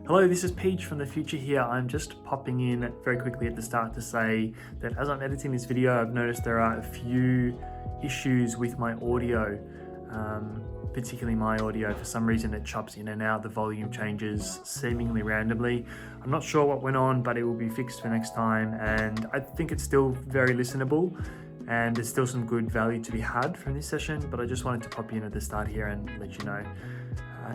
Hello, this is Peach from the future here. I'm just popping in very quickly at the start to say that as I'm editing this video, I've noticed there are a few issues with my audio, particularly my audio. For some reason it chops in and out, the volume changes seemingly randomly. I'm not sure what went on, but it will be fixed for next time, and I think it's still very listenable and there's still some good value to be had from this session, but I just wanted to pop in at the start here and let you know.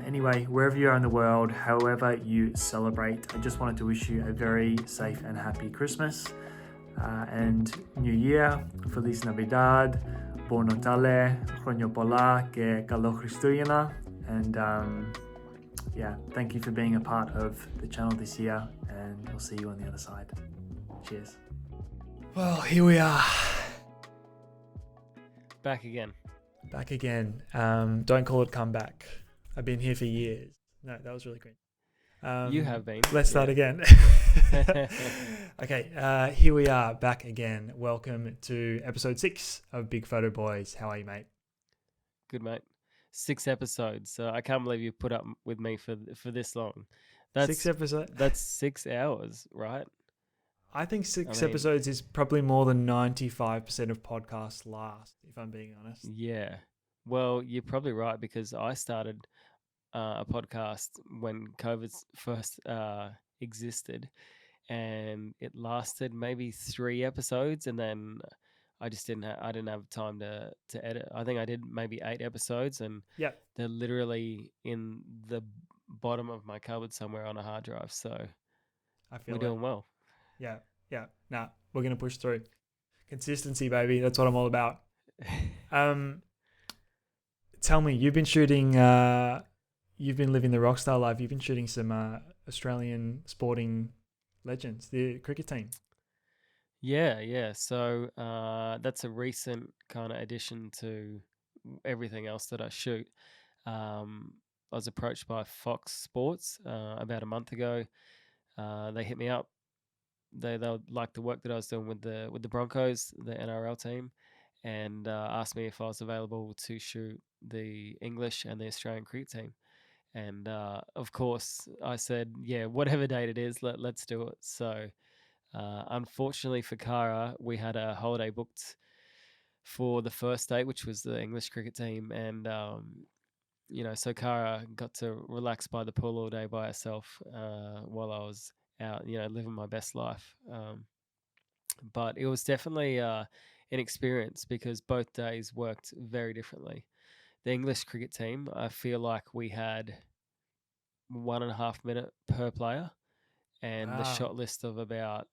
Anyway, wherever you are in the world, however you celebrate, I just wanted to wish you a very safe and happy Christmas and New Year. Feliz Navidad, Bon Natale, Chronio Pola, que Kalo Christoyana. And yeah, thank you for being a part of the channel this year, and I'll see you on the other side. Cheers. Well, here we are. Back again. Back again. Don't call it comeback. I've been here for years. No, that was really great. You have been. Let's start again. Okay, here we are back again. Welcome to episode 6 of Big Photo Boys. How are you, mate? Good, mate. 6 episodes. I can't believe you put up with me for this long. That's 6 episodes? That's 6 hours, right? I think 6 episodes is probably more than 95% of podcasts last, if I'm being honest. Yeah. Well, you're probably right, because I started a podcast when COVID first existed, and it lasted maybe 3 episodes, and then I just didn't have time to edit. I think I did maybe 8 episodes, and they're literally in the bottom of my cupboard somewhere on a hard drive. So I feel we're doing well. Yeah. Nah, we're gonna push through. Consistency, baby. That's what I'm all about. Tell me, you've been shooting. You've been living the rockstar life. You've been shooting some Australian sporting legends, the cricket team. Yeah. So that's a recent kind of addition to everything else that I shoot. I was approached by Fox Sports about a month ago. They hit me up. They liked the work that I was doing with the Broncos, the NRL team, and asked me if I was available to shoot the English and the Australian cricket team. And of course, I said, yeah, whatever date it is, let's do it. So unfortunately for Kara, we had a holiday booked for the first date, which was the English cricket team. And, so Kara got to relax by the pool all day by herself while I was out, living my best life. But it was definitely an experience, because both days worked very differently. The English cricket team, I feel like we had 1.5 minute per player, and the shot list of about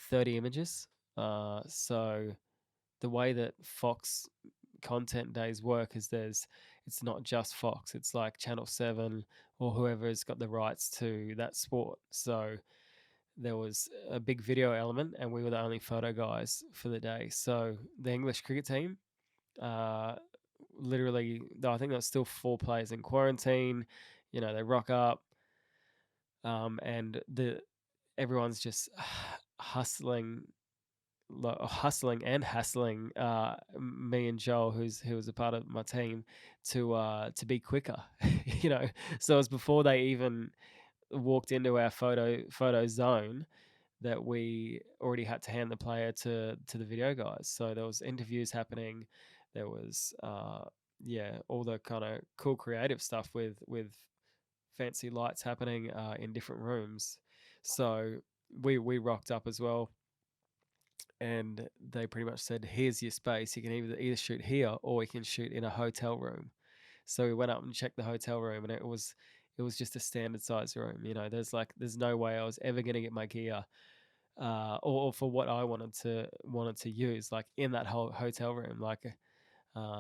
30 images. So the way that Fox content days work is it's not just Fox, it's like Channel 7 or whoever's got the rights to that sport. So there was a big video element, and we were the only photo guys for the day. So the English cricket team, literally, I think there's still 4 players in quarantine. They rock up, and everyone's just hustling and hassling me and Joel, who was a part of my team, to be quicker. So it was before they even walked into our photo zone that we already had to hand the player to the video guys. So there was interviews happening. There was all the kind of cool creative stuff with fancy lights happening in different rooms. So we rocked up as well, and they pretty much said, here's your space, you can either shoot here or we can shoot in a hotel room. So we went up and checked the hotel room, and it was just a standard size room. There's no way I was ever going to get my gear or for what I wanted to use, like in that whole hotel room.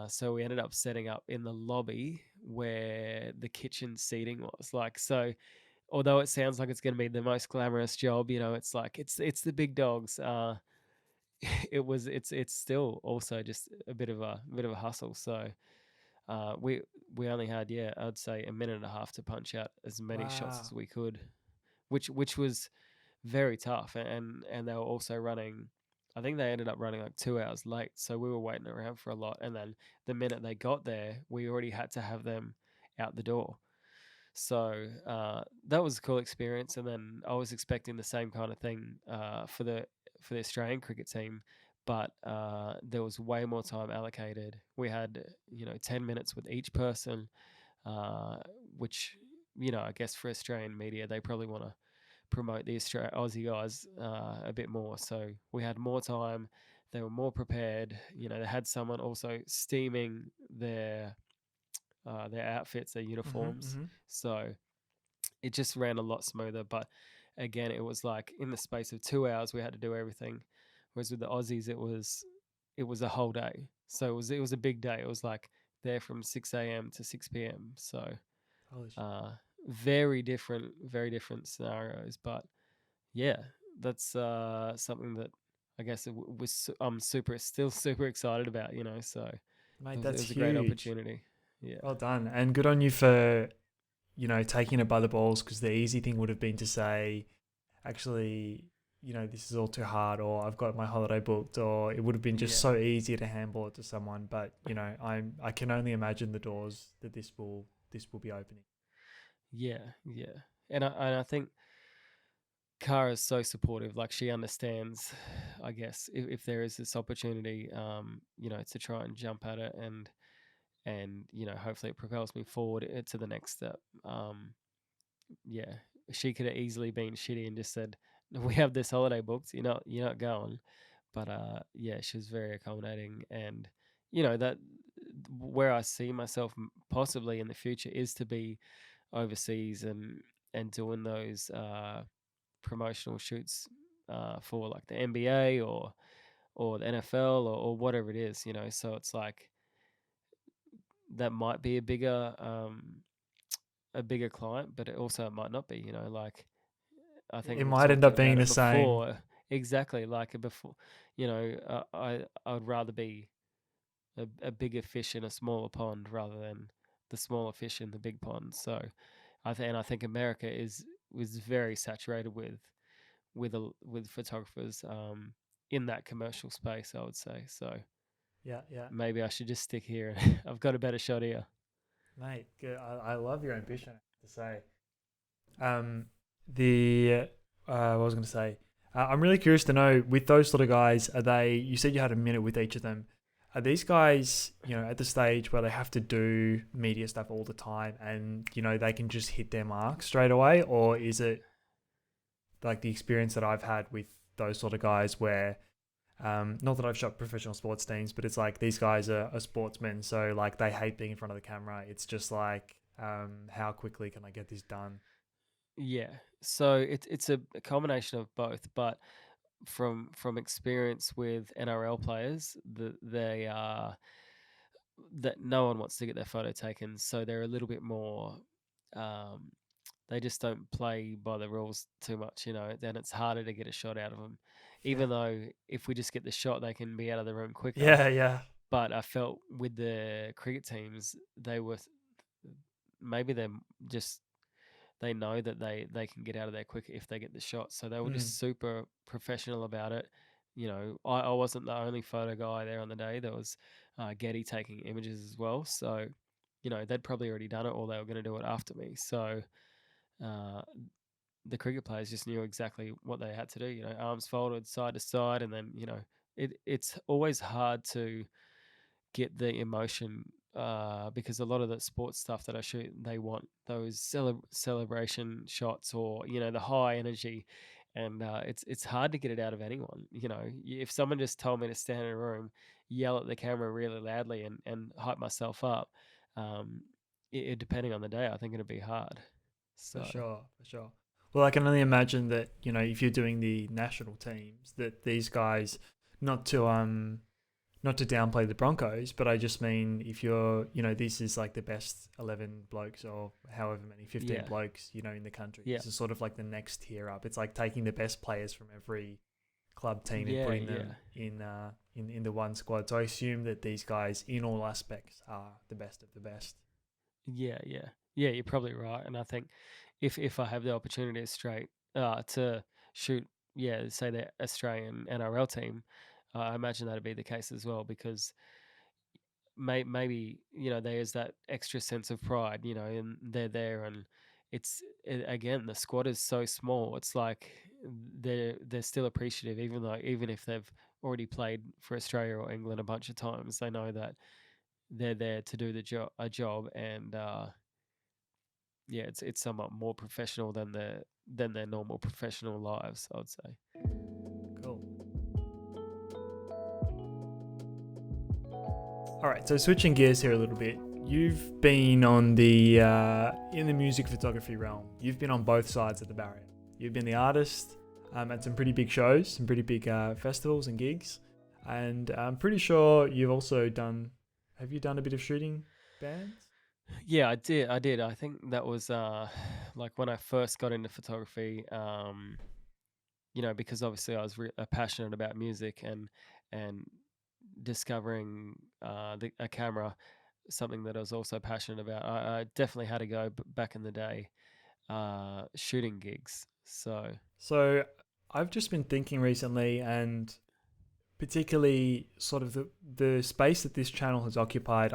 So we ended up setting up in the lobby where the kitchen seating was. So although it sounds like it's going to be the most glamorous job, it's like it's the big dogs. It's still also just a bit of a hustle. So we only had, I'd say a minute and a half to punch out as many shots as we could, which was very tough, and they were also running. I think they ended up running like 2 hours late, so we were waiting around for a lot. And then the minute they got there, we already had to have them out the door. So that was a cool experience. And then I was expecting the same kind of thing for the Australian cricket team, but there was way more time allocated. We had 10 minutes with each person, uh, which I guess for Australian media they probably want to promote the Aussie guys a bit more. So we had more time. They were more prepared. They had someone also steaming their outfits, their uniforms. Mm-hmm. So it just ran a lot smoother. But again, it was like in the space of 2 hours we had to do everything. Whereas with the Aussies, it was a whole day. So it was a big day. It was like there from 6 a.m. to 6 p.m. So Holy shit. uh, very different scenarios. But yeah, that's something that I guess I'm still super excited about. So Mate, it that's was a great huge. opportunity. Yeah. Well done. And good on you for, taking it by the balls, because the easy thing would have been to say, actually, this is all too hard, or I've got my holiday booked, or it would have been just Yeah. so easy to handball it to someone. But, I can only imagine the doors that this will be opening. Yeah, yeah, and I think Kara's so supportive. Like she understands, I guess, if there is this opportunity, to try and jump at it, and hopefully it propels me forward to the next step. Yeah, she could have easily been shitty and just said, "We have this holiday booked. You're not going." But yeah, she was very accommodating, and that where I see myself possibly in the future is to be overseas and doing those promotional shoots for like the NBA or the NFL or whatever it is. So it's like that might be a bigger client, but it also might not be. Like I think It we've might end talked up about being the it same. before. Exactly, like before. I would rather be a bigger fish in a smaller pond rather than the smaller fish in the big pond. So I think America was very saturated with photographers in that commercial space. I would say so. Yeah, yeah. Maybe I should just stick here. I've got a better shot here. Mate, good. I love your ambition, I have to say. Um, the what was I going to say? I'm really curious to know, with those sort of guys, are they? You said you had a minute with each of them. Are these guys, at the stage where they have to do media stuff all the time, and they can just hit their mark straight away, or is it like the experience that I've had with those sort of guys where, not that I've shot professional sports teams, but it's like these guys are sportsmen, so like they hate being in front of the camera. It's just like, how quickly can I get this done? Yeah. So it's a combination of both, but from experience with NRL players, they are that no one wants to get their photo taken, so they're a little bit more. Um, they just don't play by the rules too much, then it's harder to get a shot out of them. Yeah, Even though if we just get the shot, they can be out of the room quicker. yeah, yeah. But I felt with the cricket teams, they were maybe they're just they know that they can get out of there quicker if they get the shot. So they were Mm. just super professional about it. I wasn't the only photo guy there on the day. There was Getty taking images as well. So, they'd probably already done it or they were going to do it after me. So uh, the cricket players just knew exactly what they had to do, arms folded side to side. And then, it's always hard to get the emotion because a lot of the sports stuff that I shoot, they want those celebration shots or the high energy, and it's hard to get it out of anyone. If someone just told me to stand in a room, yell at the camera really loudly, and hype myself up, um, depending on the day, I think it'd be hard. For So sure, for sure. Well, I can only imagine that, if you're doing the national teams, that these guys, not to not to downplay the Broncos, but I just mean, if you're, this is like the best 11 blokes, or however many, 15 yeah, blokes, in the country. yeah, This is sort of like the next tier up. It's like taking the best players from every club team and yeah, putting yeah. them in the one squad. So I assume that these guys, in all aspects, are the best of the best. Yeah, yeah, yeah. You're probably right, and I think if I have the opportunity to shoot, yeah, say the Australian NRL team, I imagine that'd be the case as well because maybe there's that extra sense of pride, and they're there, and again, the squad is so small. It's like they're still appreciative, even if they've already played for Australia or England a bunch of times. They know that they're there to do a job, and yeah, it's somewhat more professional than their normal professional lives, I would say. Cool. All right, so switching gears here a little bit. You've been on the in the music photography realm. You've been on both sides of the barrier. You've been the artist at some pretty big shows, some pretty big festivals and gigs, and I'm pretty sure you've also done. Have you done a bit of shooting bands? Yeah, I did. I think that was like when I first got into photography. Because obviously I was passionate about music and discovering a camera, something that I was also passionate about. I definitely had to go back in the day, shooting gigs. So I've just been thinking recently, and particularly sort of the space that this channel has occupied.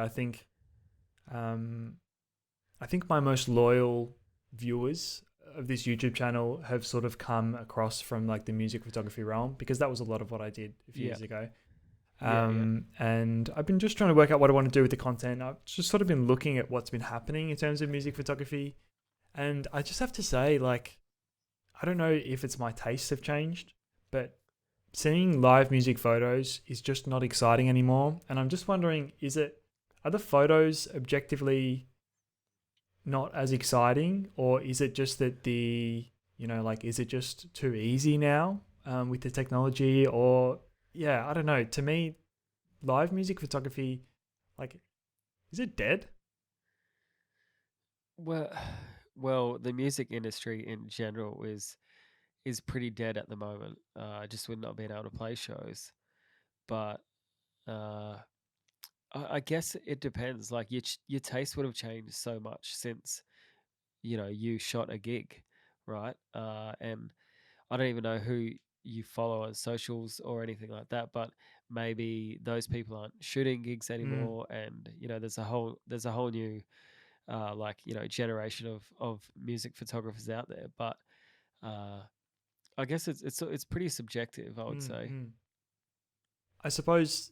Um, I think my most loyal viewers of this YouTube channel have sort of come across from like the music photography realm, because that was a lot of what I did a few Yeah, years ago. yeah. And I've been just trying to work out what I want to do with the content. I've just sort of been looking at what's been happening in terms of music photography. And I just have to say, like, I don't know if it's my tastes have changed, but seeing live music photos is just not exciting anymore. And I'm just wondering, are the photos objectively not as exciting, or is it just that is it just too easy now with the technology? Or yeah, I don't know. To me, live music photography, like, is it dead? Well, well, the music industry in general is pretty dead at the moment. Just with not being able to play shows, but uh, I guess it depends. Like your taste would have changed so much since you shot a gig, right? And I don't even know who you follow on socials or anything like that, but maybe those people aren't shooting gigs Mm, anymore, and there's a whole new generation of music photographers out there. But uh, I guess it's pretty subjective, I would mm, say. mm. I suppose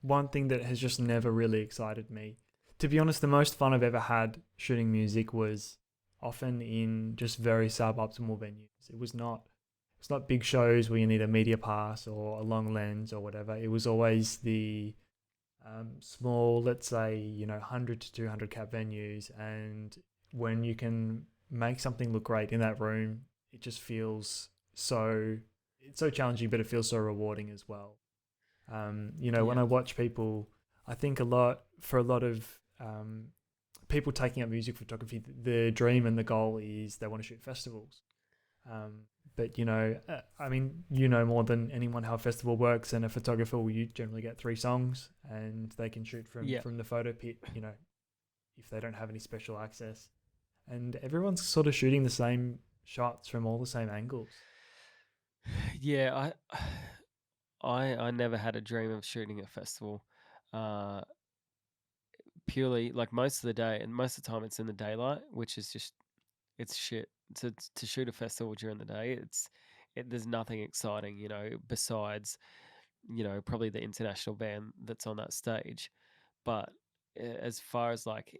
one thing that has just never really excited me, to be honest, the most fun I've ever had shooting music was often in just very suboptimal venues. It's not big shows where you need a media pass or a long lens or whatever. It was always the small, let's say, 100 to 200 cap venues. And when you can make something look great in that room, it just feels it's so challenging, but it feels so rewarding as well. When Yeah, I watch people, I think a lot of people taking up music photography, the dream and the goal is they want to shoot festivals. But I mean, more than anyone how a festival works, and a photographer will you generally get 3 songs, and they can shoot from yeah, from the photo pit. If they don't have any special access, and everyone's sort of shooting the same shots from all the same angles. yeah. I never had a dream of shooting a festival. Uh, Purely like most of the day, and most of the time it's in the daylight, which is just it's shit to shoot a festival during the day. There's nothing exciting, besides probably the international band that's on that stage. But as far as like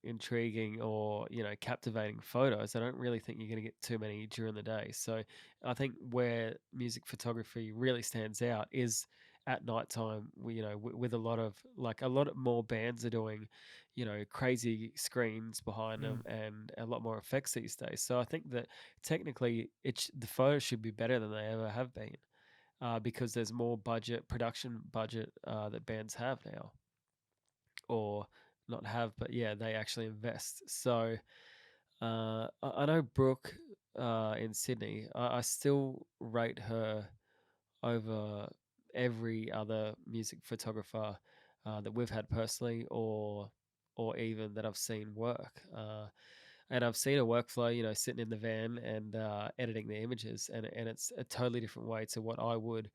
intriguing or captivating photos, I don't really think you're going to get too many during the day. So I think where music photography really stands out is at nighttime. With a lot more bands are doing crazy screens behind Mm. them and a lot more effects these days. So I think that technically the photos should be better than they ever have been, because there's more production budget that bands have now, or not have, but yeah, they actually invest. So I know Brooke in Sydney. I still rate her over every other music photographer that we've had personally, or even that I've seen work. and I've seen her workflow, sitting in the van and editing the images, and it's a totally different way to what I would,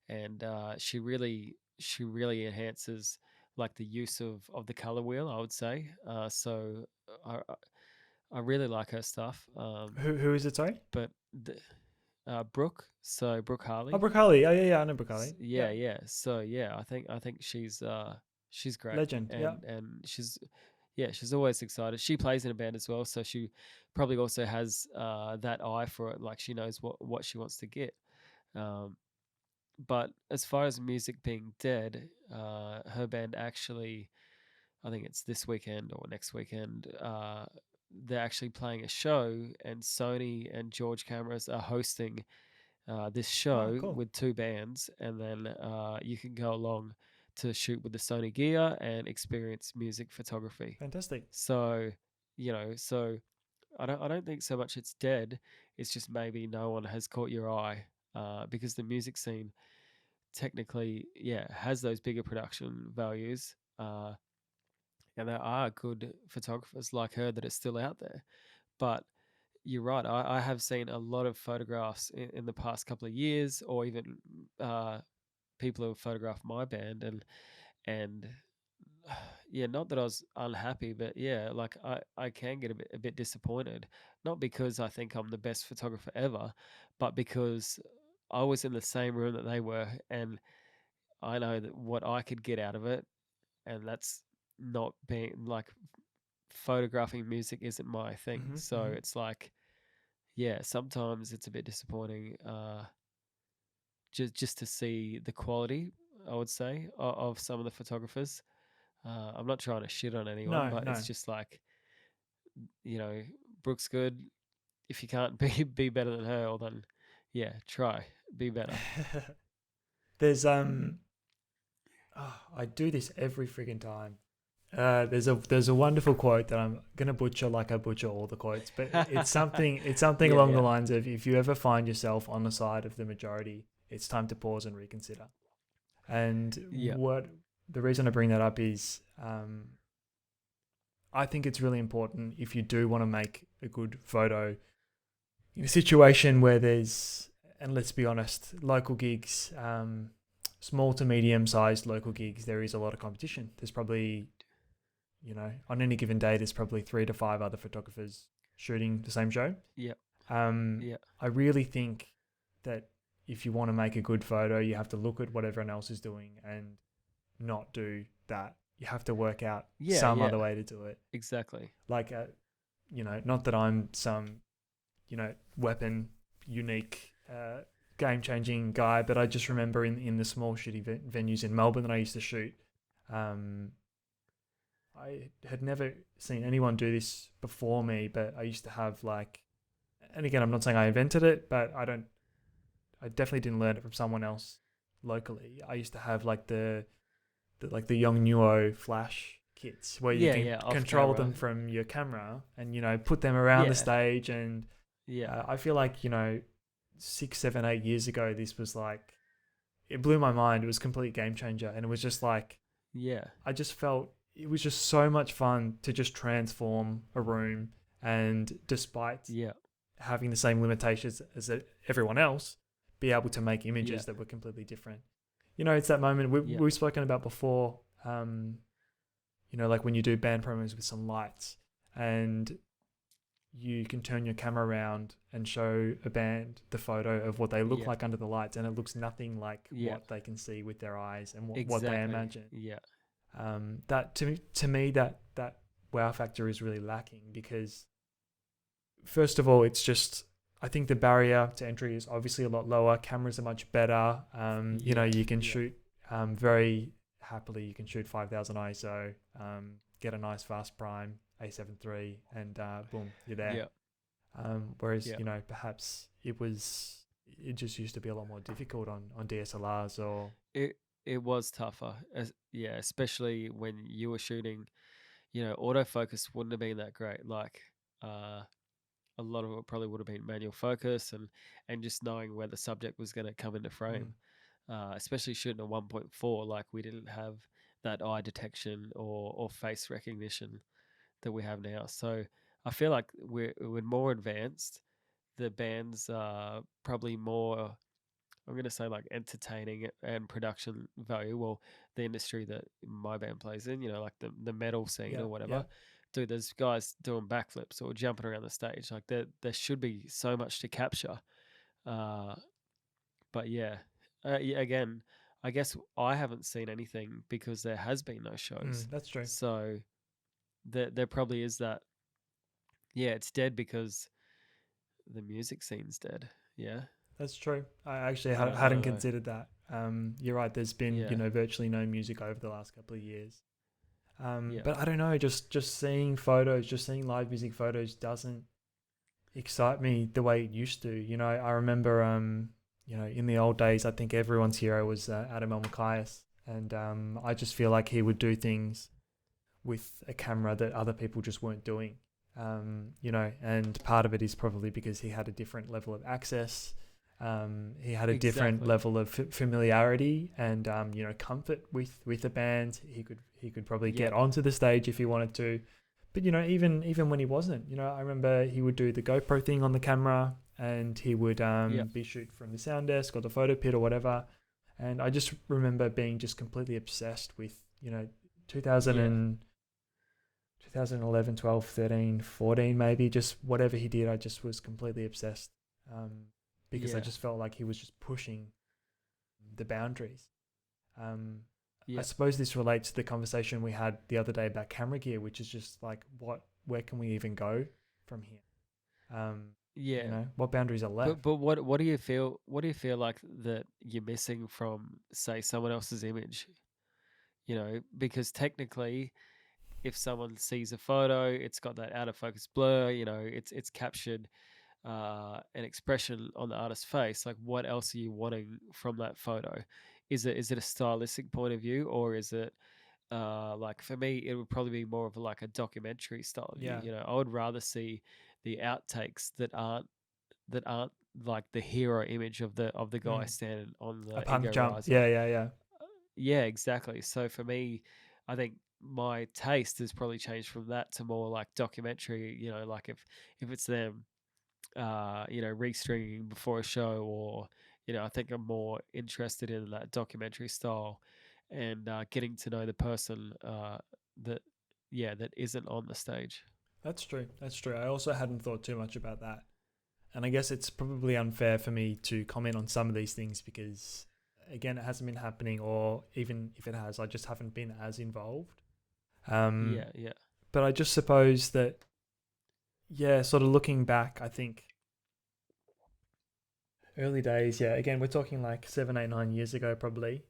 and she really enhances like the use of the color wheel, I would say. So I really like her stuff. Who is it? Sorry. But Brooke, so Brooke Oh, Harley, Brooke Harley. Oh, yeah, I know Brooke Harley. yeah, Yep. yeah. So yeah, I think she's great, Legend. Yeah. and she's always excited. She plays in a band as well, so she probably also has that eye for it. Like she knows what she wants to get. Um, but as far as music being dead, her band actually, I think it's this weekend or next weekend. They're actually playing a show, and Sony and George Cameras are hosting this Oh, show cool. with two bands, and then you can go along to shoot with the Sony gear and experience music photography. Fantastic. So, so I don't think so much it's dead. It's just maybe no one has caught your eye because the music scene technically, yeah, has those bigger production values. And there are good photographers like her that are still out there. But you're right. I have seen a lot of photographs in the past couple of years, or even uh, people who have photographed my band, and yeah, not that I was unhappy, but yeah, like I can get a bit disappointed, not because I think I'm the best photographer ever, but because I was in the same room that they were, and I know that what I could get out of it, and that's not being like photographing music isn't my thing. Hmm. So Hmm. it's like, yeah, sometimes it's a bit disappointing, just to see the quality, I would say, of some of the photographers. I'm not trying to shit on anyone, No, but it's no. just like, you know, Brooke's good. If you can't be better than her, well then, yeah, try be better. There's I do this every freaking time. There's a wonderful quote that I'm gonna butcher like I butcher all the quotes, but it's something Yeah, along the yeah, lines of if you ever find yourself on the side of the majority, it's time to pause and reconsider. And yeah, what the reason I bring that up is I think it's really important if you do want to make a good photo in a situation where there's, and let's be honest, local gigs, small to medium sized local gigs, there is a lot of competition. There's probably, on any given day, there's probably 3 to 5 other photographers shooting the same show. yeah, Um, yeah, I really think that if you want to make a good photo, you have to look at what everyone else is doing and not do that. You have to work out yeah, some other yeah. way to do it. Exactly. Like, not that I'm some, weapon unique, game changing guy, but I just remember in the small shitty venues in Melbourne that I used to shoot, um, I had never seen anyone do this before me, but I used to have like, and again, I'm not saying I invented it, but I definitely didn't learn it from someone else locally. I used to have like the Young Nuo flash kits where you Yeah, can yeah. Off control camera. them from your camera and put them around the Yeah, stage. And yeah, I feel like 6, 7, 8 years ago, this was like, it blew my mind. It was a complete game changer, and it was just like, yeah, I just felt it was just so much fun to just transform a room, and despite yeah, having the same limitations as everyone else, be able to make yeah, images that were completely different. It's that moment yeah, we've spoken about before. Like when you do band promos with some lights, and you can turn your camera around and show a band the photo of what they look yeah, like under the lights, and it looks nothing like yeah. what they can see with their eyes and what they Exactly. imagine. Yeah, That to me that wow factor is really lacking, because first of all, it's just, I think the barrier to entry is obviously a lot lower. Cameras are much better. yeah, You can yeah, shoot very happily. You can shoot 5,000 ISO, get a nice fast prime A7 III, and boom, you're there. yeah, Whereas yeah. perhaps it just used to be a lot more difficult on DSLRs or It was tougher. Yeah, especially when you were shooting. Autofocus wouldn't have been that great. Like, uh, a lot of it probably would have been manual focus, and just knowing where the subject was going to come into mm, frame. Especially shooting a 1.4, like we didn't have that eye detection or face recognition that we have now. So I feel like we're more advanced. The bands are probably more, I'm gonna say, like entertaining and production value. Well, the industry that my band plays in, like the metal scene Yeah, or yeah. whatever. Dude, there's guys doing backflips or jumping around the stage. Like there should be so much to capture. Uh, but yeah, yeah, again, I guess I haven't seen anything because there has been no shows. That's true. So there probably is that. Yeah, it's dead because the music scene's dead. Yeah, That's true. I actually I hadn't don't know. considered that. You're right. There's been, Yeah, virtually no music over the last couple of years. yeah, But I don't know. Just seeing photos, just seeing live music photos doesn't excite me the way it used to. I remember, in the old days, I think everyone's hero was Adam Elmakias, and I just feel like he would do things with a camera that other people just weren't doing. And part of it is probably because he had a different level of access. He had a different exactly. level of familiarity and comfort with the band. He could probably get Yep, onto the stage if he wanted to, but even when he wasn't, I remember he would do the GoPro thing on the camera, and he would yep, be shoot from the sound desk or the photo pit or whatever. And I just remember being just completely obsessed with 2000 yeah, and 2011, 12, 13, 14, maybe, just whatever he did. I just was completely obsessed, because I yeah, just felt like he was just pushing the boundaries. Um, I yeah, suppose this relates to the conversation we had the other day about camera gear, which is just like, where can we even go from here? Um, yeah. what boundaries are left? But what do you feel? What do you feel like that you're missing from, say, someone else's image? Because technically, if someone sees a photo, it's got that out of focus blur. It's captured an expression on the artist's face. Like, what else are you wanting from that photo? Is it a stylistic point of view, or is it like, for me, it would probably be more of like a documentary style view. Yeah. I would rather see the outtakes that aren't like the hero image of the guy Mm. standing on A the punt ego jump. riser. Yeah, yeah, yeah. Yeah, exactly. So for me, I think my taste has probably changed from that to more like documentary. Like if it's them, restringing before a show, or I think I'm more interested in that documentary style, and getting to know the person that, yeah, that isn't on the stage. That's true. That's true. I also hadn't thought too much about that. And I guess it's probably unfair for me to comment on some of these things because, again, it hasn't been happening, or even if it has, I just haven't been as involved. Um, Yeah, yeah, but I just suppose that, yeah, sort of looking back, I think early days, yeah, again, we're talking like 7, 8, 9 years ago, probably.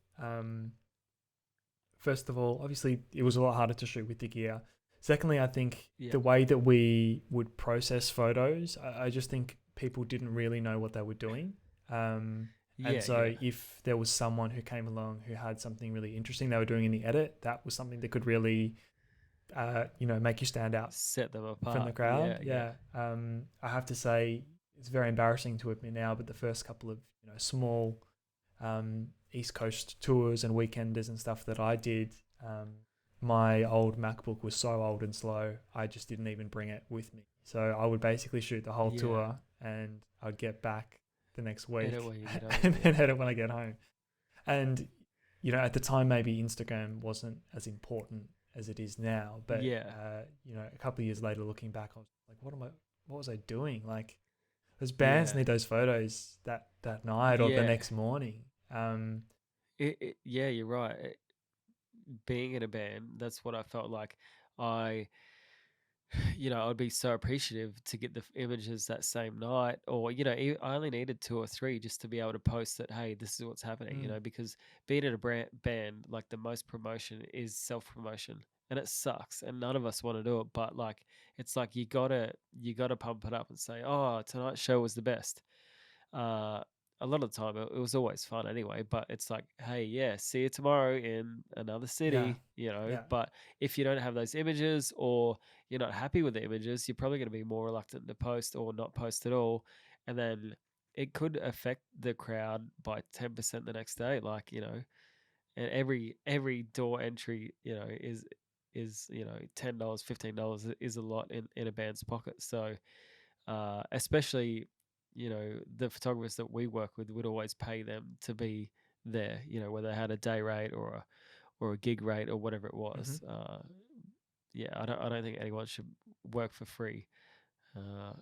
First of all, obviously, it was a lot harder to shoot with the gear. Secondly, I think yeah, the way that we would process photos, I just think people didn't really know what they were doing. And yeah, so yeah. if there was someone who came along who had something really interesting they were doing in the edit, that was something that could really, make you stand out Set them from the apart. crowd. Yeah, yeah, Yeah. I have to say, it's very embarrassing to admit now, but the first couple of, small East Coast tours and weekenders and stuff that I did, my old MacBook was so old and slow, I just didn't even bring it with me. So I would basically shoot the whole yeah. tour, and I'd get back the next Edit week when you get home. and Yeah, then edit when I get home. And, at the time, maybe Instagram wasn't as important as it is now. But, yeah, a couple of years later, looking back, I was like, what was I doing? Like, those bands yeah, need those photos that night or the yeah. next morning. Yeah, you're right. Being in a band, that's what I felt like. I, I'd be so appreciative to get the images that same night, or I only needed two or three just to be able to post that. Hey, this is what's happening. Mm, Because being in a band, like, the most promotion is self promotion, and it sucks, and none of us want to do it. But like, it's like you gotta pump it up and say, oh, tonight's show was the best. uh, a lot of the time it was always fun anyway, but it's like, hey, yeah, see you tomorrow in another yeah, city. yeah, But if you don't have those images, or you're not happy with the images, you're probably going to be more reluctant to post, or not post at all. And then it could affect the crowd by 10% the next day. Like, and every door entry, is is, you know, $10, $15 is a lot in a band's pocket. So especially, you know, the photographers that we work with would always pay them to be there, you know, whether they had a day rate or a gig rate or whatever it Hmm. was. Yeah, I don't think anyone should work for free. Uh,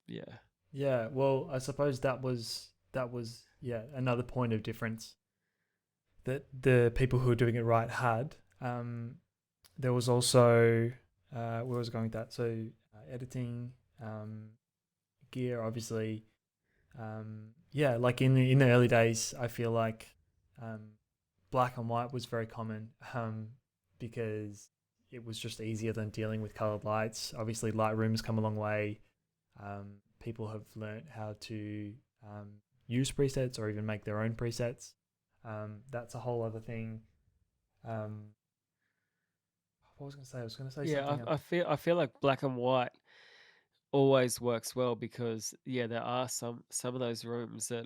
yeah, Yeah, well, I suppose that was yeah another point of difference that the people who were doing it right had. There was also where was I going with that? So editing gear, obviously. Yeah, like in the early days, I feel like um, black and white was very common because it was just easier than dealing with colored lights. Obviously, Lightroom's come a long way. People have learned how to um, use presets or even make their own presets. That's a whole other thing. Um, what was I going to say? I was going to say yeah. something else. I feel like black and white always works well because yeah, there are some of those rooms that,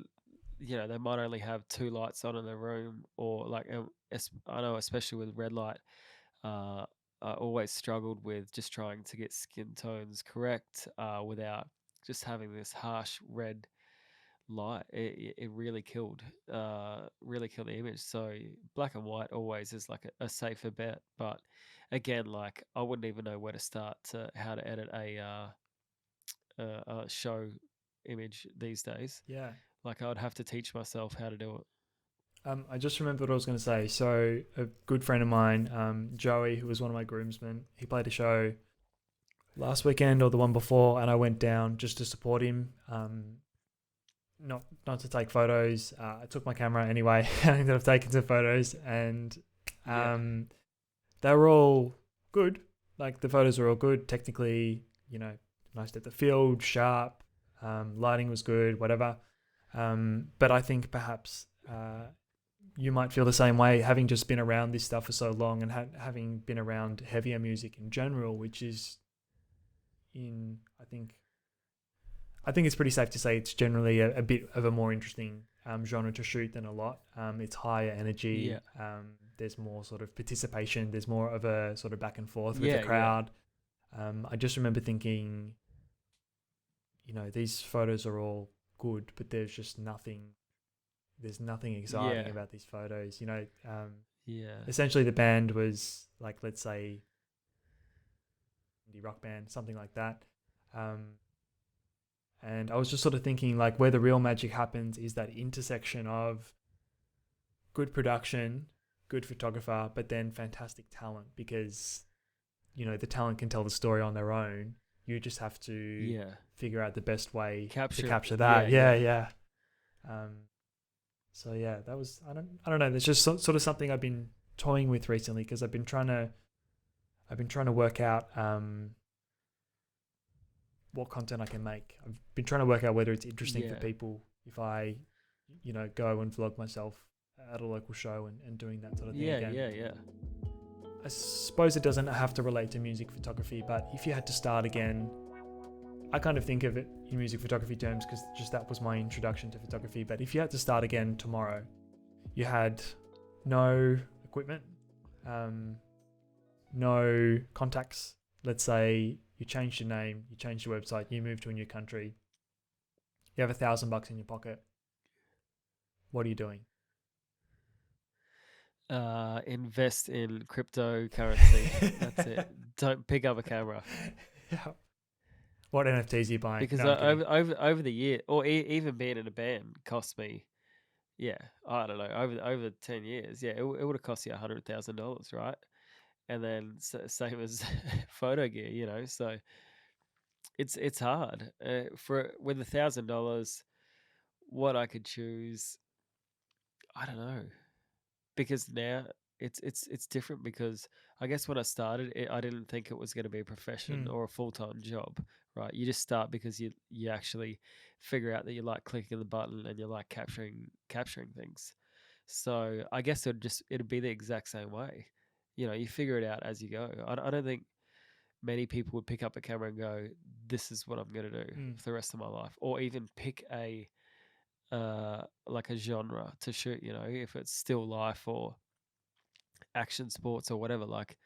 you know, they might only have two lights on in the room, or like I know especially with red light, uh, I always struggled with just trying to get skin tones correct without just having this harsh red light. It really killed the image. So black and white always is like a safer bet. But again, like I wouldn't even know where to start to how to edit a show image these days. Yeah. Like I would have to teach myself how to do it. I just remembered what I was going to say. So, a good friend of mine, Joey, who was one of my groomsmen, he played a show last weekend or the one before, and I went down just to support him. Not to take photos. I took my camera anyway. I ended up taking some photos, and Yeah, they were all good. Like the photos were all good. Technically, nice at the field, sharp. Lighting was good, whatever. But I think perhaps you might feel the same way, having just been around this stuff for so long and having been around heavier music in general, which is I think it's pretty safe to say it's generally a bit of a more interesting genre to shoot than a lot. It's higher yeah, energy. There's more sort of participation. There's more of a sort of back and forth with the yeah. crowd. I just remember thinking, these photos are all good, but there's just nothing. There's nothing exciting Yeah, about these photos. yeah, Essentially the band was like, let's say, indie rock band, something like that. Um, and I was just sort of thinking like where the real magic happens is that intersection of good production, good photographer, but then fantastic talent because the talent can tell the story on their own. You just have to yeah. figure out the best way to Capture it. capture Yeah, that. Yeah, yeah, yeah. Um, so yeah, that was I don't know. There's just sort of something I've been toying with recently because I've been trying to work out what content I can make. I've been trying to work out whether it's interesting for yeah, people if I, go and vlog myself at a local show and doing that sort of thing yeah, again. yeah, yeah. I suppose it doesn't have to relate to music photography, but if you had to start again, I kind of think of it in music photography terms because just that was my introduction to photography. But if you had to start again tomorrow, you had no equipment, no contacts. Let's say you changed your name, you changed your website, you moved to a new country, you have $1,000 in your pocket. What are you doing? Invest in cryptocurrency. That's it. Don't pick up a camera Yeah. What NFTs are you buying? because No, I'm kidding. over the year, or even being in a band, cost me. Yeah, I don't know. Over 10 years, yeah, it would have cost you $100,000, right? And then same as photo gear, you know. So it's hard for with $1,000. What I could choose, I don't know. Because now it's different because I guess when I started it, I didn't think it was going to be a profession Mm, or a full-time job, right? You just start because you actually figure out that you like clicking the button and you like capturing things. So I guess it'd be the exact same way. You know, you figure it out as you go. I don't think many people would pick up a camera and go, "This is what I'm going to do mm. for the rest of my life," or even pick a like a genre to shoot. You know, if it's still life or action sports or whatever. Like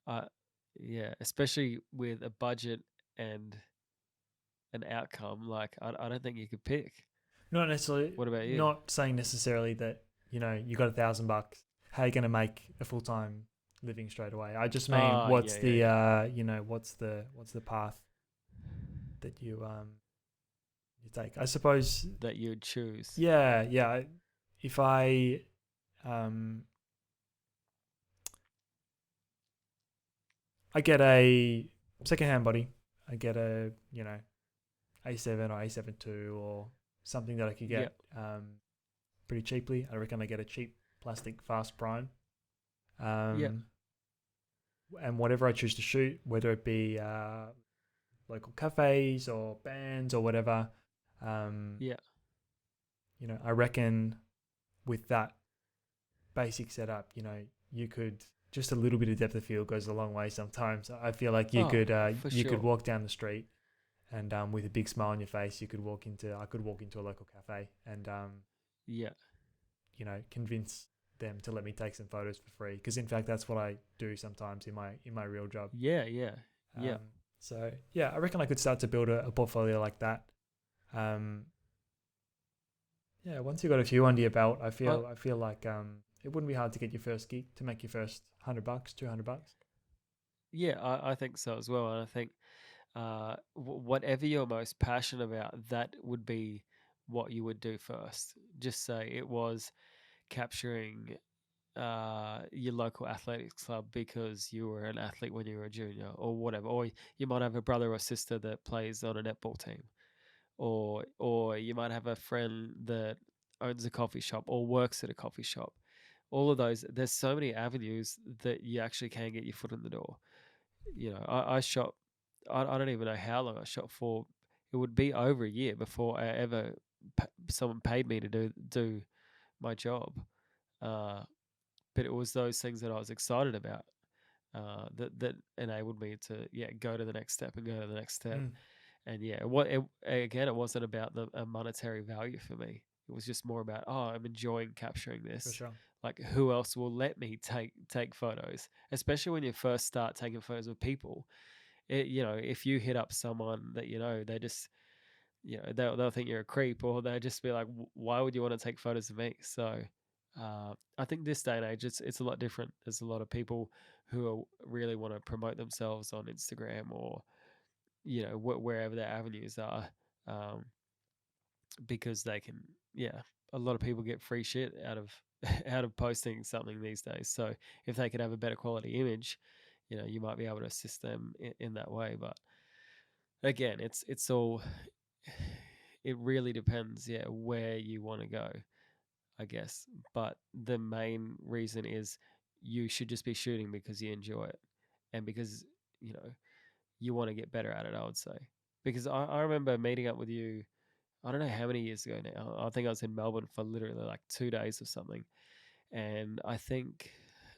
I yeah, especially with a budget and an outcome, like I don't think you could pick. Not necessarily, What about you? not saying necessarily that, you got $1,000. How are you going to make a full time living straight away? I just mean, Ah, what's yeah, yeah, the, yeah. what's the path that you take? I suppose, That you would choose. yeah, yeah. If um, I get a secondhand body, I get a, A7 or A7 II or something that I could Yeah, get pretty cheaply. I reckon I get a cheap plastic fast prime. yeah, Um, and whatever I choose to shoot, whether it be local cafes or bands or whatever, um, yeah. I reckon with that basic setup, you could just a little bit of depth of field goes a long way. Sometimes I feel like you Oh, could for you could sure. walk down the street and with a big smile on your face, I could walk into a local cafe and Yeah, convince them to let me take some photos for free, because in fact that's what I do sometimes in my real job. yeah, yeah, yeah. Um, so yeah, I reckon I could start to build a portfolio like that. Um, yeah, once you got a few under your belt, I, I feel like it wouldn't be hard to get your first gig, to make your first $100, $200. yeah, I think so as well. And I think whatever you're most passionate about, that would be what you would do first. Just say it was capturing your local athletics club because you were an athlete when you were a junior or whatever, or you might have a brother or sister that plays on a netball team, or you might have a friend that owns a coffee shop or works at a coffee shop. All of those, there's so many avenues that you actually can get your foot in the door. I shot. I don't even know how long I shot for. It would be over a year before I ever someone paid me to do my job. Uh, but it was those things that I was excited about that enabled me to go to the next step and go to the next step. Mm, And again, it wasn't about the a monetary value for me. It was just more about, oh, I'm enjoying capturing for this. sure. Like, who else will let me take photos? Especially when you first start taking photos of people. If you hit up someone that they just they'll think you're a creep, or they'll just be like, why would you want to take photos of me? So I think this day and age, it's a lot different. There's a lot of people who really want to promote themselves on Instagram, or wherever their avenues are, um, because they can. Yeah, a lot of people get free shit out of out of posting something these days. So if they could have a better quality image, you might be able to assist them in that way. But again, it's all. It really depends, yeah, where you want to go, I guess. But the main reason is you should just be shooting because you enjoy it, and because you know you want to get better at it. I would say, because I remember meeting up with you. I don't know how many years ago now. I think I was in Melbourne for literally like 2 days or something, and I think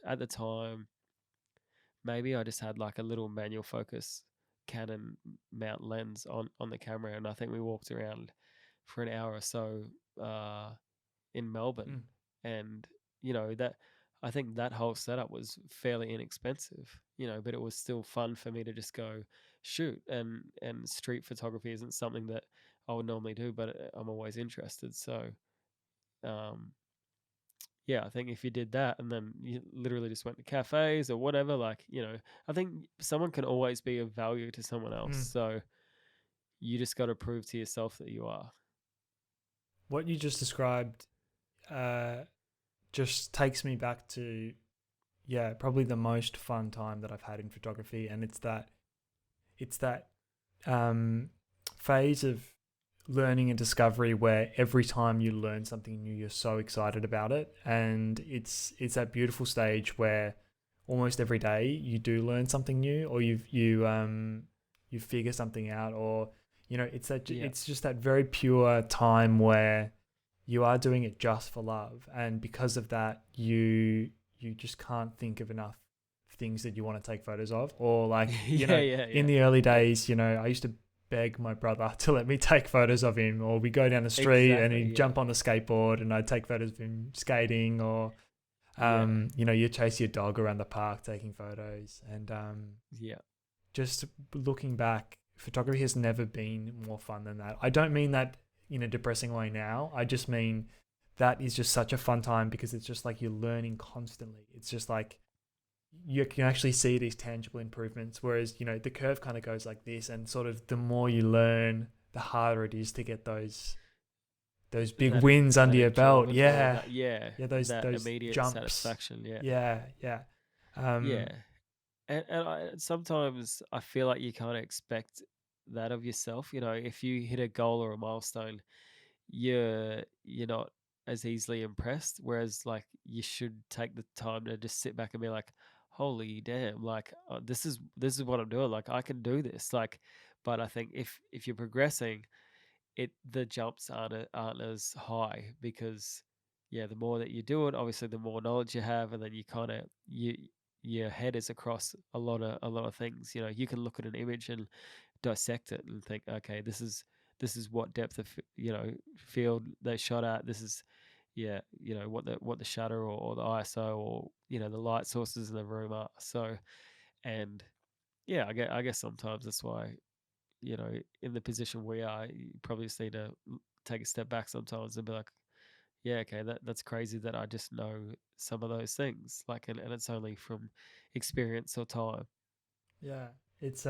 at the time maybe I just had like a little manual focus Canon mount lens on the camera, and I think we walked around for an hour or so uh, in Melbourne, Mm. and that I think that whole setup was fairly inexpensive, but it was still fun for me to just go shoot, and street photography isn't something that I would normally do, but I'm always interested. So um, yeah, I think if you did that and then you literally just went to cafes or whatever, like, I think someone can always be of value to someone else. Mm. So you just got to prove to yourself that you are. What you just described uh, just takes me back to, yeah, probably the most fun time that I've had in photography, and it's that um, phase of learning and discovery where every time you learn something new, you're so excited about it, and it's that beautiful stage where almost every day you do learn something new, or you figure something out, or Yeah. it's just that very pure time where you are doing it just for love, and because of that you just can't think of enough things that you want to take photos of, or like Yeah, yeah, in yeah. the early days, I used to beg my brother to let me take photos of him, or we go down the street and Exactly. he'd Yeah. jump on the skateboard and I'd take photos of him skating, or Yeah. You chase your dog around the park taking photos, and Yeah. just looking back, photography has never been more fun than that. I don't mean that in a depressing way now. I just mean that is just such a fun time because it's just like you're learning constantly. It's just like you can actually see these tangible improvements. Whereas, the curve kind of goes like this, and sort of the more you learn, the harder it is to get those big wins under your belt. enjoyment, or Yeah. that, yeah, Yeah, those that those immediate jumps. satisfaction. Yeah. Yeah, yeah. Yeah. Um And sometimes I feel like you can't expect that of yourself. If you hit a goal or a milestone, you're not as easily impressed. Whereas, like, you should take the time to just sit back and be like, "Holy damn! Like, this is what I'm doing. Like, I can do this." Like, but I think if you're progressing, the jumps aren't as high because, yeah, the more that you do it, obviously the more knowledge you have, and then your head is across a lot of things. You can look at an image and dissect it and think, okay, this is what depth of field they shot at. This is, yeah, what the shutter, or the ISO, or the light sources in the room are. So, and yeah, I guess sometimes that's why, in the position we are, you probably just need to take a step back sometimes and be like, yeah, okay, that's crazy that I just know some of those things. Like, and it's only from experience or time. yeah, it's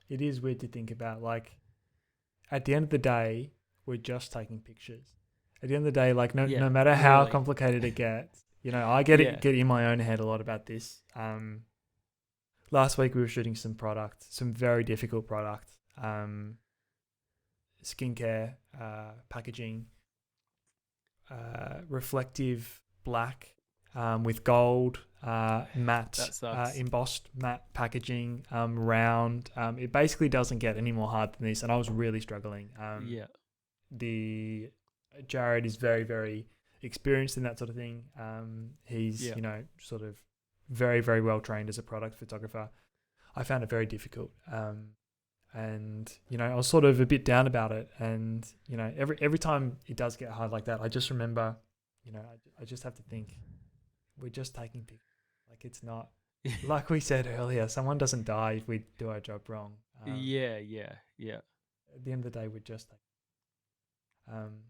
it is weird to think about. Like, at the end of the day, we're just taking pictures. At the end of the day, like, no Yeah, matter how literally. complicated it gets, I Yeah, get in my own head a lot about this. Last week we were shooting some very difficult product, skincare, packaging, reflective black, with gold, matte, that sucks. embossed matte packaging, round. It basically doesn't get any more hard than this, and I was really struggling. Yeah, The Jared is very, very experienced in that sort of thing. He's, yeah, sort of very, very well trained as a product photographer. I found it very difficult. And I was sort of a bit down about it. And every time it does get hard like that, I just remember, I just have to think, we're just taking pictures. Like, it's not, like we said earlier, someone doesn't die if we do our job wrong. yeah, yeah, yeah, At the end of the day, we're just taking.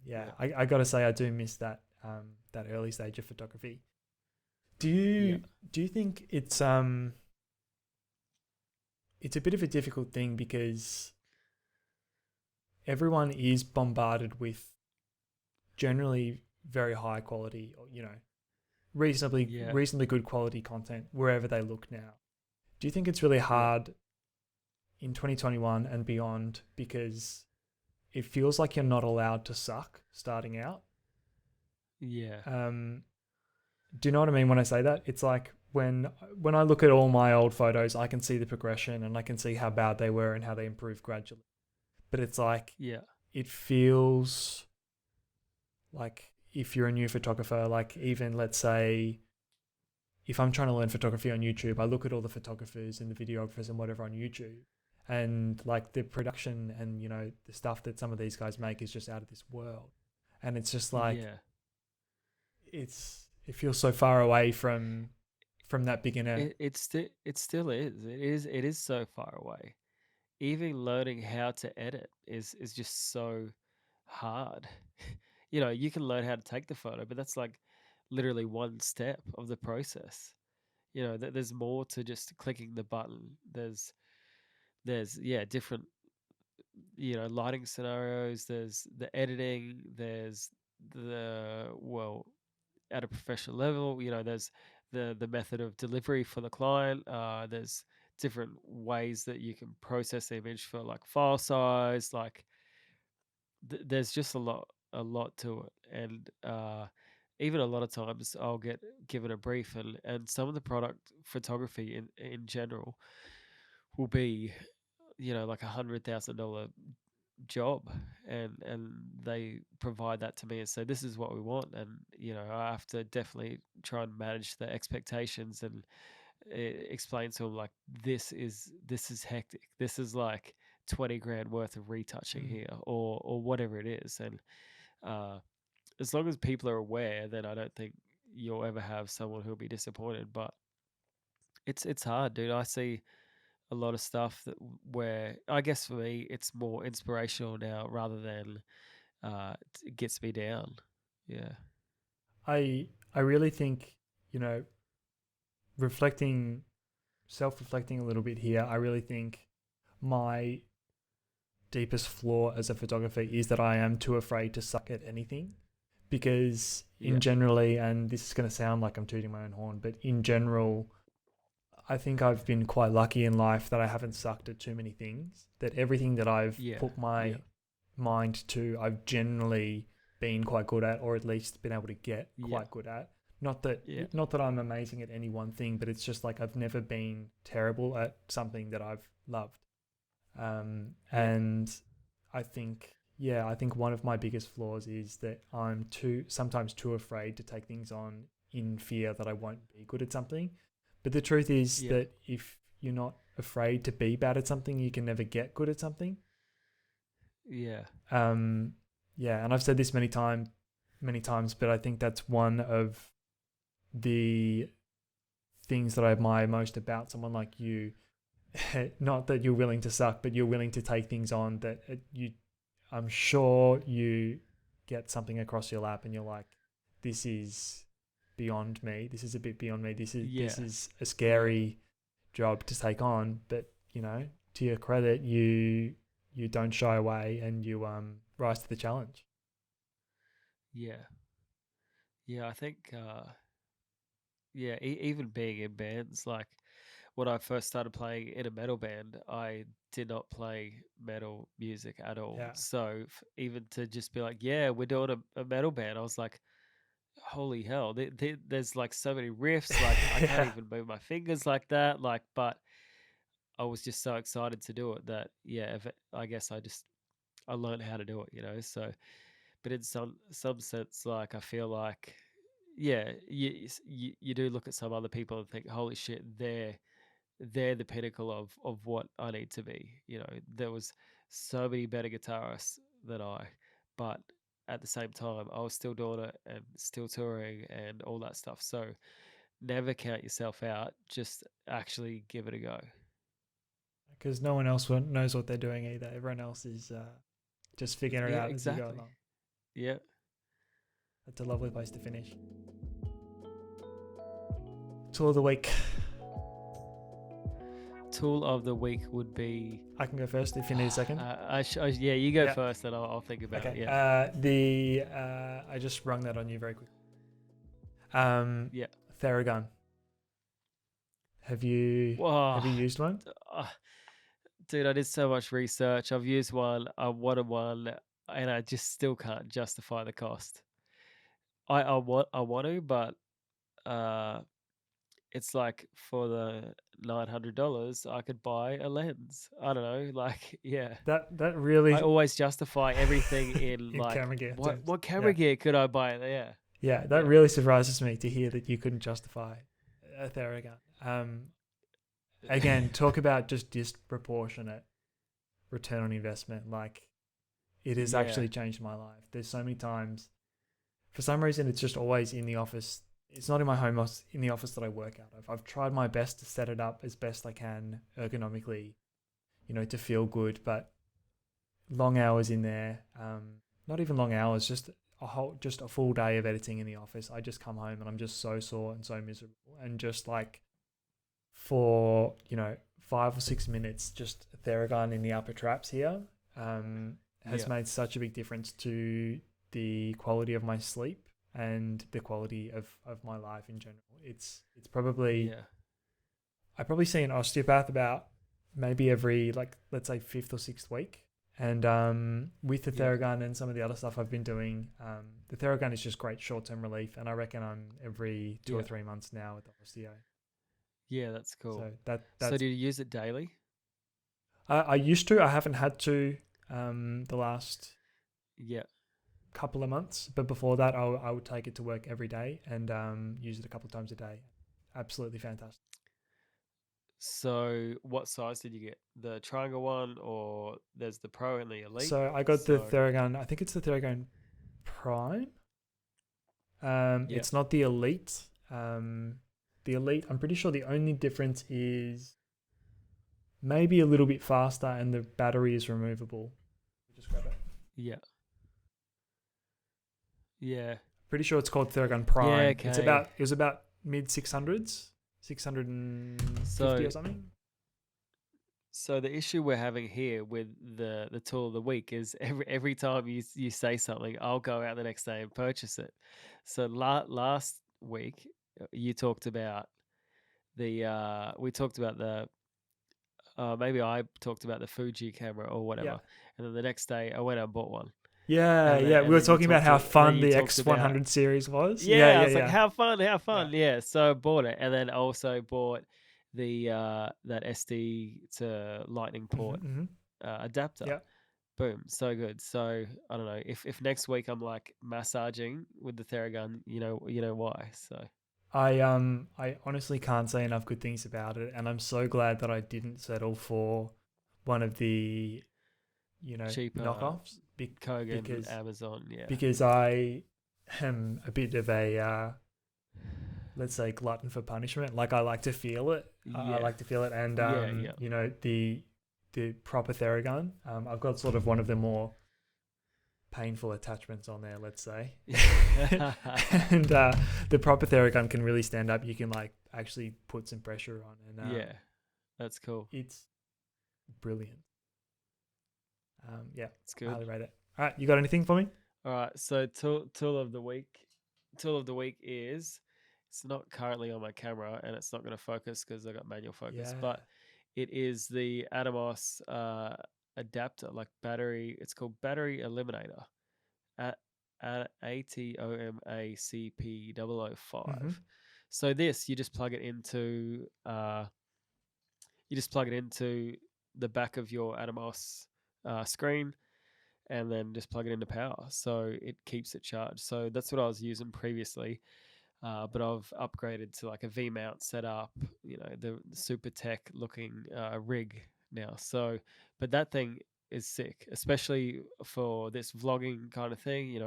Yeah, yeah, I got to say, I do miss that early stage of photography. Do yeah, you do you think it's a bit of a difficult thing because everyone is bombarded with generally very high quality, or reasonably yeah, reasonably good quality content wherever they look now. Do you think it's really yeah, hard in 2021 and beyond because it feels like you're not allowed to suck starting out? yeah, Do you know what I mean when I say that? It's like when I look at all my old photos, I can see the progression and I can see how bad they were and how they improved gradually. But it's like yeah, it feels like if you're a new photographer, like even let's say if I'm trying to learn photography on YouTube, I look at all the photographers and the videographers and whatever on YouTube, and like the production and the stuff that some of these guys make is just out of this world. And it's just like yeah. it feels so far away from that beginner. It still is. It is so far away. Even learning how to edit is just so hard. You can learn how to take the photo, but that's like literally one step of the process. There's more to just clicking the button. There's yeah, different lighting scenarios. There's the editing. There's the well, at a professional level. There's the method of delivery for the client. There's different ways that you can process the image for, like, file size. Like, there's just a lot to it, and even a lot of times I'll get given a brief, and some of the product photography in general will be like $100,000 job, and they provide that to me and say, this is what we want. And I have to definitely try and manage the expectations, and explain to them, like, this is hectic, this is like 20 grand worth of retouching Mm. here, or whatever it is. And uh as long as people are aware, then I don't think you'll ever have someone who'll be disappointed. But it's hard, dude. I see a lot of stuff where I guess for me it's more inspirational now rather than it gets me down. Yeah. I really think, you know, reflecting, self-reflecting a little bit here, I really think my deepest flaw as a photographer is that I am too afraid to suck at anything, because in Yeah. generally, and this is going to sound like I'm tooting my own horn, but in general, I think I've been quite lucky in life that I haven't sucked at too many things, that everything that I've Yeah. put my Yeah. mind to, I've generally been quite good at, or at least been able to get Yeah. quite good at. Not that Yeah. not that I'm amazing at any one thing, but it's just like I've never been terrible at something that I've loved. Yeah. And I think, yeah, I think one of my biggest flaws is that I'm sometimes too afraid to take things on in fear that I won't be good at something. But the truth is Yeah. that if you're not afraid to be bad at something, you can never get good at something. Yeah. Yeah, and I've said this many times, but I think that's one of the things that I admire most about someone like you. Not that you're willing to suck, but you're willing to take things on that I'm sure you get something across your lap and you're like, this is beyond me. This is a bit beyond me. This is a scary job to take on. But, you know, to your credit, you don't shy away and you rise to the challenge. Yeah. Yeah. I think, yeah, even being in bands, like when I first started playing in a metal band, I did not play metal music at all. Yeah. So even to just be like, yeah, we're doing a metal band, I was like, holy hell, there's like so many riffs, like I can't Yeah. even move my fingers like that. Like, but I was just so excited to do it that, yeah, I guess I learned how to do it, you know? So, but in some sense, like I feel like, yeah, you do look at some other people and think, holy shit, they're the pinnacle of what I need to be. You know, there was so many better guitarists than I, but at the same time, I was still doing it and still touring and all that stuff. So never count yourself out. Just actually give it a go. Because no one else knows what they're doing either. Everyone else is just figuring it Yeah, out as you go exactly. along. Yeah. That's a lovely place to finish. Tool of the week. Tool of the week would be. I can go first if you need a second. Yeah, you go first, and I'll think about it. Yeah. I just rung that on you very quick. Yeah. Theragun. Have you used one? Dude, I did so much research. I've used one. I wanted one, and I just still can't justify the cost. I want to, but it's like for the $900, I could buy a lens. I don't know, like yeah. That really. I always justify everything in in like camera gear terms. what camera gear could I buy? Yeah. Yeah, that really surprises me to hear that you couldn't justify a Theragun. Again, talk about just disproportionate return on investment. Like, it has actually changed my life. There's so many times, for some reason, it's just always in the office. It's not in my home office, in the office that I work out of. I've tried my best to set it up as best I can ergonomically, you know, to feel good, but long hours in there, not even long hours, just a full day of editing in the office. I just come home and I'm just so sore and so miserable, and just like, for, you know, 5 or 6 minutes, just Theragun in the upper traps here has made such a big difference to the quality of my sleep and the quality of my life in general. It's probably, I probably see an osteopath about maybe every, like, let's say 5th or 6th week. And with the Theragun and some of the other stuff I've been doing, the Theragun is just great short-term relief, and I reckon I'm every 2 or 3 months now with the osteo. Yeah, that's cool. So that's so do you use it daily? I used to. I haven't had to the last couple of months, but before that, I would take it to work every day and use it a couple of times a day. Absolutely fantastic. So what size did you get? The triangle one, or there's the Pro and the Elite? So I got the Theragun. I think it's the Theragun Prime. It's not the Elite. The Elite, I'm pretty sure the only difference is maybe a little bit faster and the battery is removable. Just grab it. Yeah. Yeah. Pretty sure it's called Theragun Prime. Yeah, okay. It was about mid 600s, 650 or something. So the issue we're having here with the tool of the week is every time you say something, I'll go out the next day and purchase it. So last week you talked about we talked about the maybe I talked about the Fuji camera or whatever, and then the next day I went out and bought one. Yeah. We were talking about how fun the X100 series was. Yeah, I was like, how fun. Yeah. So I bought it, and then also bought the that SD to Lightning port adapter. Yeah. Boom, so good. So I don't know if next week I'm like massaging with the Theragun, you know why. So I honestly can't say enough good things about it, and I'm so glad that I didn't settle for one of the cheaper knockoffs because Amazon. Yeah, because I am a bit of a let's say glutton for punishment. Like I like to feel it. I like to feel it, and the proper Theragun. I've got sort of one of the more painful attachments on there, let's say. And the proper Theragun can really stand up. You can like actually put some pressure on, and yeah, that's cool. It's brilliant. Yeah, it's good. I highly rate it. All right, you got anything for me? All right, so tool of the week. Tool of the week is, it's not currently on my camera and it's not going to focus because I got manual focus, but it is the Atomos adapter, like battery. It's called Battery Eliminator at ATOMACP005. So this, you just plug it into the back of your Atomos screen, and then just plug it into power, so it keeps it charged. So that's what I was using previously, but I've upgraded to like a V mount setup, the super tech looking rig now. So, but that thing is sick, especially for this vlogging kind of thing.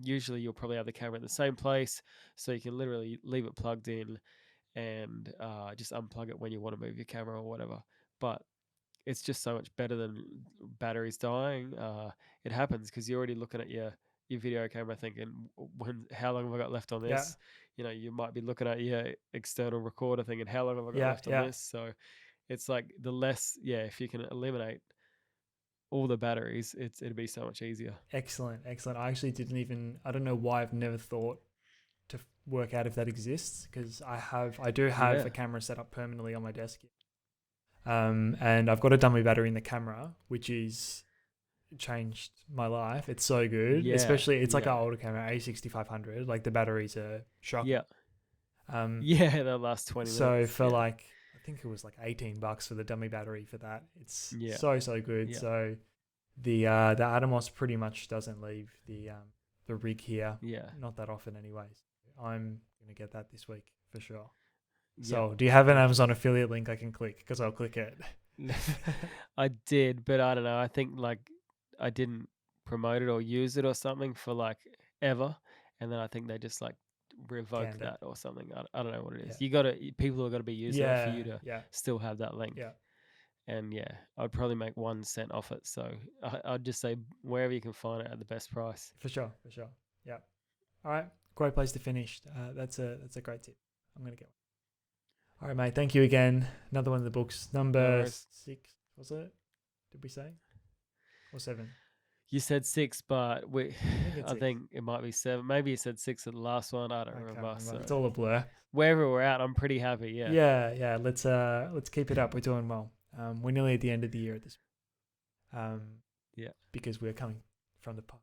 Usually you'll probably have the camera in the same place, so you can literally leave it plugged in and just unplug it when you want to move your camera or whatever. But it's just so much better than batteries dying. It happens because you're already looking at your video camera thinking, how long have I got left on this? You might be looking at your external recorder thinking, how long have I got left on this? So it's like the less, if you can eliminate all the batteries, it'd be so much easier. Excellent. I actually I don't know why I've never thought to work out if that exists, because I do have a camera set up permanently on my desk. And I've got a dummy battery in the camera, which is changed my life. It's so good, especially it's like our older camera, A6500. Like the batteries are shocking. They'll last 20 minutes. So for like, I think it was like $18 for the dummy battery for that. It's so good. So the Atomos pretty much doesn't leave the rig here. Not that often, anyways. I'm gonna get that this week for sure. So, do you have an Amazon affiliate link I can click? Because I'll click it. I did, but I don't know. I think like I didn't promote it or use it or something for like ever, and then I think they just like revoked that or something. I don't know what it is. People have got to be using it for you to still have that link. And I'd probably make 1 cent off it. So I'd just say wherever you can find it at the best price. For sure. Yeah. All right. Great place to finish. That's a great tip. I'm gonna get one. All right, mate. Thank you again. Another one of the books. Number 6, was it? Did we say? Or 7? You said 6, but I think it might be 7. Maybe you said 6 at the last one. I don't remember. So it's all a blur. Wherever we're at, I'm pretty happy. Yeah. Let's keep it up. We're doing well. We're nearly at the end of the year at this point. Because we're coming from the pub.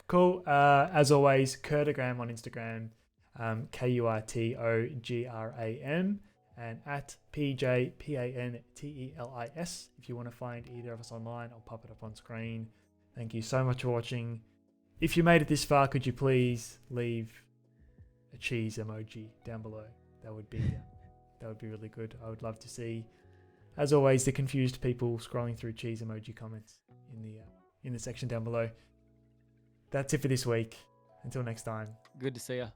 Cool. As always, Kurtogram on Instagram, KURTOGRAM, and at PJPANTELIS. If you want to find either of us online, I'll pop it up on screen. Thank you so much for watching. If you made it this far, could you please leave a cheese emoji down below? That would be really good. I would love to see, as always, the confused people scrolling through cheese emoji comments in the in the section down below. That's it for this week. Until next time. Good to see you.